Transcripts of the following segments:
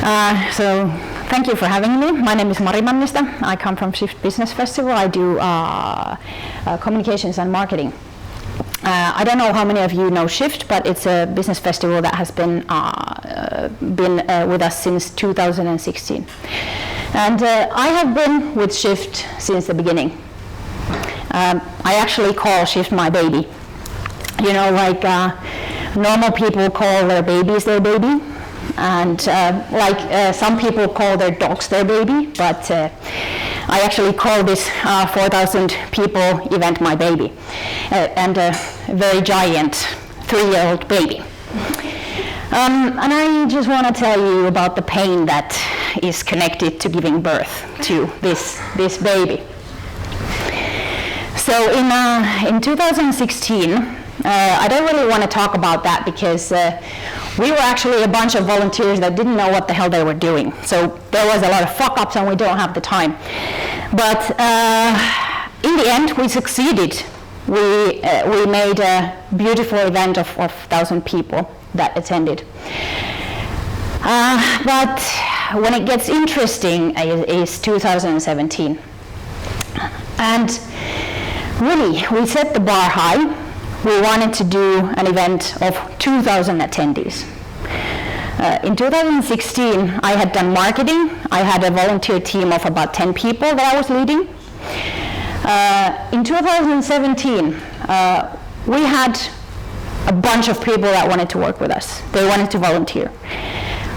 So thank you for having me. My name is Marin. I come from Shift Business Festival. I do communications and marketing. I don't know how many of you know Shift, but it's a business festival that has been with us since 2016. And I have been with Shift since the beginning. I actually call Shift my baby. You know, like normal people call their babies their baby, and some people call their dogs their baby, but I actually call this 4,000 people event my baby, and a very giant 3-year-old baby. And I just want to tell you about the pain that is connected to giving birth to this baby. So in 2016, I don't really want to talk about that because we were actually a bunch of volunteers that didn't know what the hell they were doing. So there was a lot of fuck-ups and we don't have the time. But in the end, we succeeded. We made a beautiful event of 1,000 people that attended. But when it gets interesting is 2017. And really, we set the bar high. We wanted to do an event of 2,000 attendees. In 2016, I had done marketing. I had a volunteer team of about 10 people that I was leading. In 2017, we had a bunch of people that wanted to work with us. They wanted to volunteer.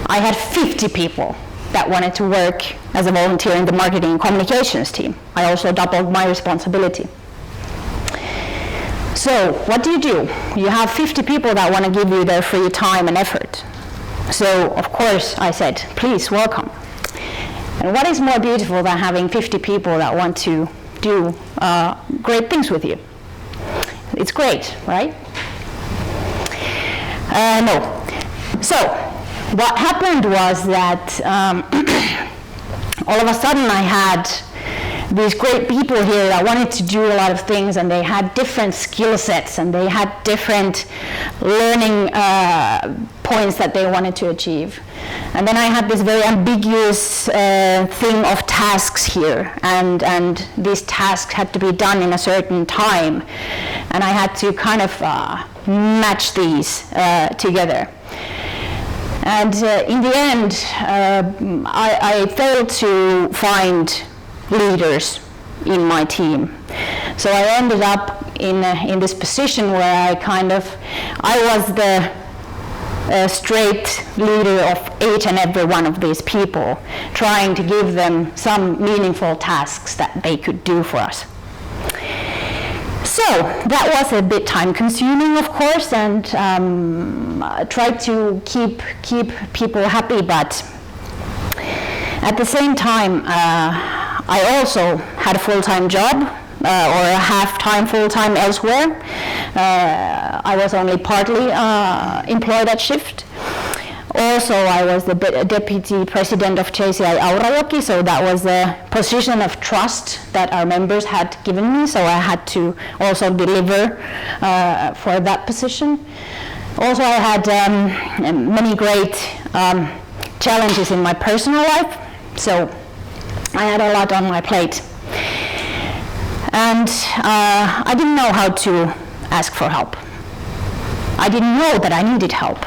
I had 50 people that wanted to work as a volunteer in the marketing and communications team. I also doubled my responsibility. So what do? You have 50 people that want to give you their free time and effort. So of course I said, please welcome. And what is more beautiful than having 50 people that want to do great things with you? It's great, right? No. So what happened was that all of a sudden I had these great people here that wanted to do a lot of things, and they had different skill sets and they had different learning points that they wanted to achieve. And then I had this very ambiguous thing of tasks here, and these tasks had to be done in a certain time, and I had to kind of match these together. And in the end, I failed to find leaders in my team. So I ended up in this position where I was the straight leader of each and every one of these people, trying to give them some meaningful tasks that they could do for us. So that was a bit time consuming, of course, and tried to keep people happy, but at the same time, I also had a full-time job, or a half-time full-time elsewhere. I was only partly employed at Shift. Also, I was the deputy president of JCI Aurajoki, so that was a position of trust that our members had given me, so I had to also deliver for that position. Also, I had many great challenges in my personal life, so I had a lot on my plate. And I didn't know how to ask for help. I didn't know that I needed help.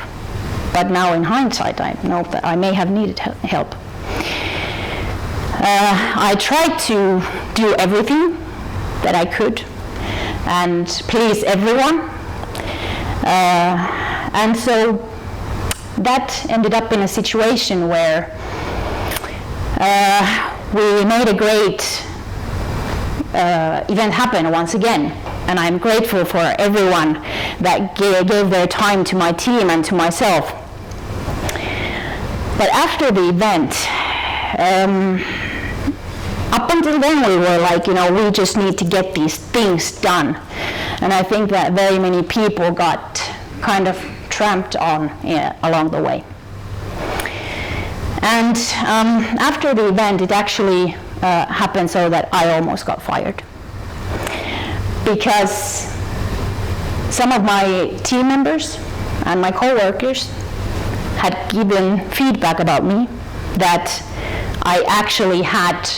But now in hindsight, I know that I may have needed help. I tried to do everything that I could and please everyone. And so that ended up in a situation where we made a great event happen once again. And I'm grateful for everyone that gave their time to my team and to myself. But after the event, up until then we were like, we just need to get these things done. And I think that very many people got kind of tramped on along the way. And after the event, it actually happened so that I almost got fired. Because some of my team members and my co-workers had given feedback about me that I actually had,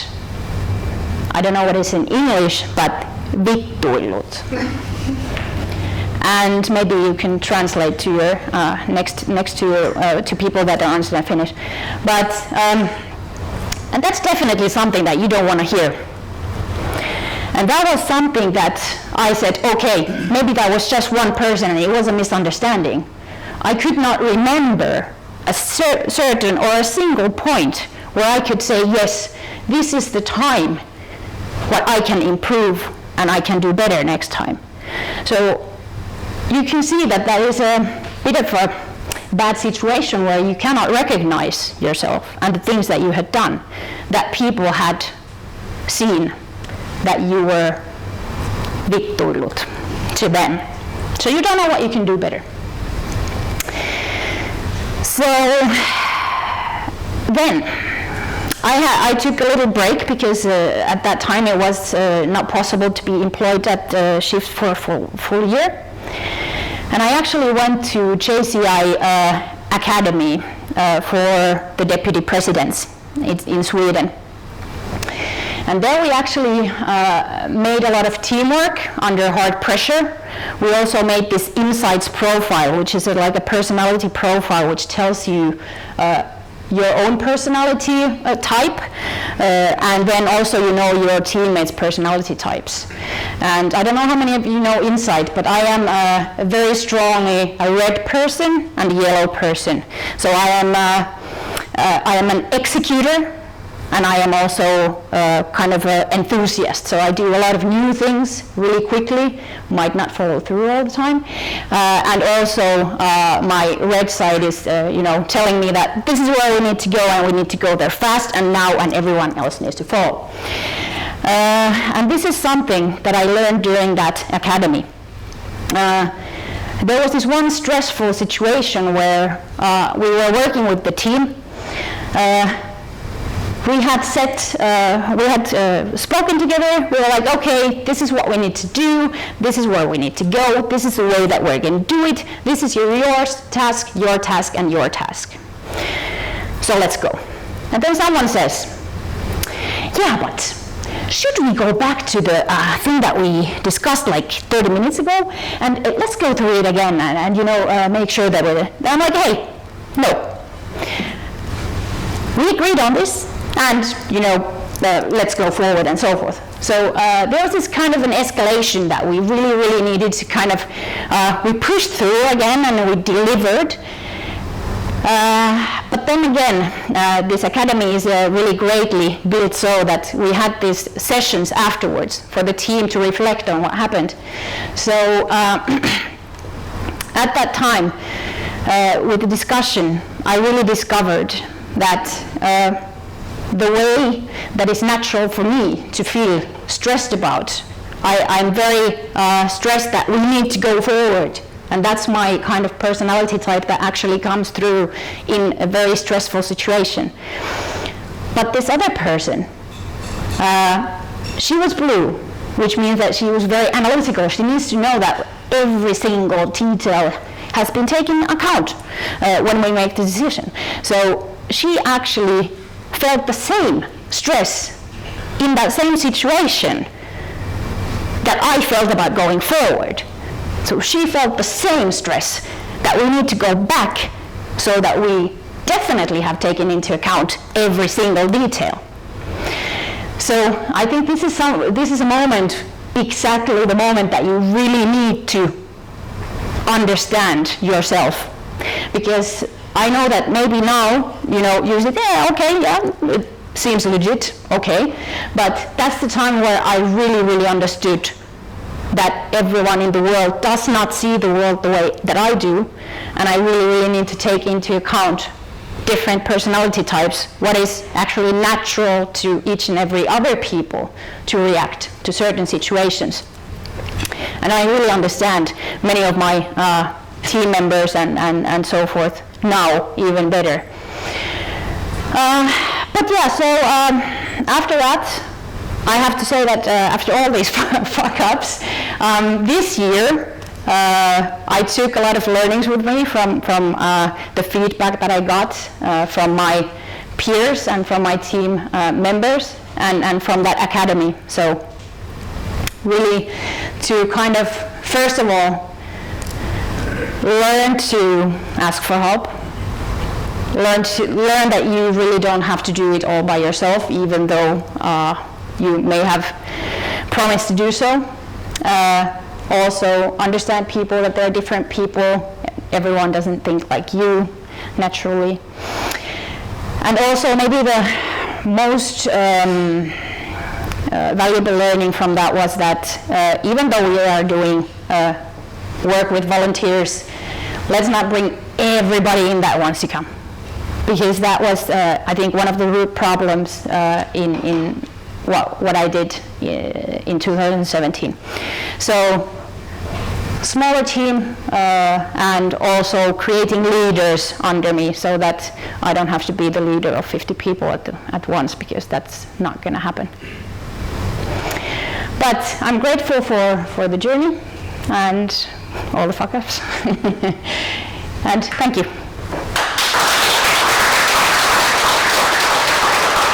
I don't know what it is in English, but vittuillut. And maybe you can translate to your next to people that don't understand Finnish. But and that's definitely something that you don't want to hear. And that was something that I said, okay, maybe that was just one person and it was a misunderstanding. I could not remember a certain or a single point where I could say, yes, this is the time what I can improve and I can do better next time. So you can see that that is a bit of a bad situation where you cannot recognize yourself and the things that you had done, that people had seen that you were vittuillut to them. So you don't know what you can do better. So then I took a little break because at that time it was not possible to be employed at shift for a full year. And I actually went to JCI Academy for the deputy presidents in Sweden. And there we actually made a lot of teamwork under hard pressure. We also made this insights profile, which is like a personality profile, which tells you your own personality type, and then also you know your teammates' personality types. And I don't know how many of you know Insight, but I am very strongly a red person and a yellow person. So I am an executor, and I am also kind of an enthusiast. So I do a lot of new things really quickly, might not follow through all the time. And also my red side is telling me that this is where we need to go and we need to go there fast and now, and everyone else needs to follow. And this is something that I learned during that academy. There was this one stressful situation where we were working with the team. We had spoken together. We were like, okay, this is what we need to do. This is where we need to go. This is the way that we're going to do it. This is your task, and your task. So let's go. And then someone says, yeah, but should we go back to the thing that we discussed like 30 minutes ago? And let's go through it again and make sure that we're... I'm like, hey, no. We agreed on this. And let's go forward and so forth. So there was this kind of an escalation that we really needed to kind of, we pushed through again and we delivered. But then again, this academy is really greatly built so that we had these sessions afterwards for the team to reflect on what happened. So at that time, with the discussion, I really discovered that the way that is natural for me to feel stressed about. I'm very stressed that we need to go forward, and that's my kind of personality type that actually comes through in a very stressful situation. But this other person, she was blue, which means that she was very analytical. She needs to know that every single detail has been taken into account when we make the decision. So she actually felt the same stress in that same situation that I felt about going forward. So she felt the same stress that we need to go back so that we definitely have taken into account every single detail. So I think this is a moment, exactly the moment that you really need to understand yourself. Because I know that maybe now, you say, yeah, okay, yeah, it seems legit, okay. But that's the time where I really understood that everyone in the world does not see the world the way that I do. And I really need to take into account different personality types, what is actually natural to each and every other people to react to certain situations. And I really understand many of my team members and so forth now even better. But yeah, so after that, I have to say that after all these fuck-ups, this year I took a lot of learnings with me from the feedback that I got from my peers and from my team members and from that academy. So really to kind of, first of all, learn to ask for help. Learn that you really don't have to do it all by yourself, even though you may have promised to do so. Also understand people, that they're different people. Everyone doesn't think like you naturally. And also maybe the most valuable learning from that was that even though we are doing work with volunteers, let's not bring everybody in that wants to come. Because that was, I think, one of the root problems in what I did in 2017. So, smaller team and also creating leaders under me so that I don't have to be the leader of 50 people at once, because that's not going to happen. But I'm grateful for the journey and all the fuck-ups. And thank you.